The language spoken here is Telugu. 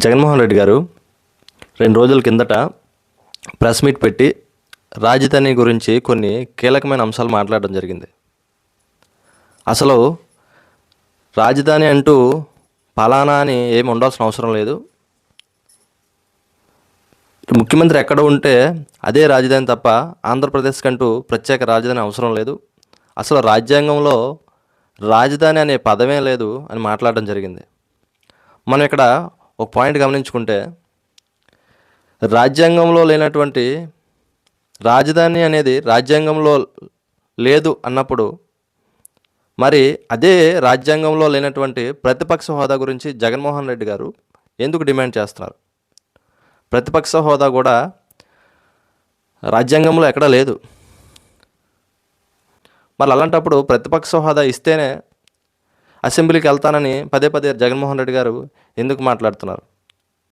జగన్మోహన్ రెడ్డి గారు 2 రోజుల కిందట ప్రెస్ మీట్ పెట్టి రాజధాని గురించి కొన్ని కీలకమైన అంశాలు మాట్లాడడం జరిగింది. అసలు రాజధాని అంటూ పలానా అని ఏమి ఉండాల్సిన అవసరం లేదు. ముఖ్యమంత్రి ఎక్కడ ఉంటే అదే రాజధాని తప్ప ఆంధ్రప్రదేశ్కి అంటూ ప్రత్యేక రాజధాని అవసరం లేదు. అసలు రాజ్యాంగంలో రాజధాని అనే పదమే లేదు అని మాట్లాడడం జరిగింది. మనం ఇక్కడ ఒక పాయింట్ గమనించుకుంటే, రాజ్యాంగంలో లేనటువంటి రాజధాని అనేది రాజ్యాంగంలో లేదు అన్నప్పుడు మరి అదే రాజ్యాంగంలో లేనటువంటి ప్రతిపక్ష హోదా గురించి జగన్మోహన్ రెడ్డి గారు ఎందుకు డిమాండ్ చేస్తున్నారు? ప్రతిపక్ష హోదా కూడా రాజ్యాంగంలో ఎక్కడా లేదు. మరి అలాంటప్పుడు ప్రతిపక్ష హోదా ఇస్తేనే అసెంబ్లీకి వెళ్తానని పదే పదే జగన్మోహన్ రెడ్డి గారు ఎందుకు మాట్లాడుతున్నారు?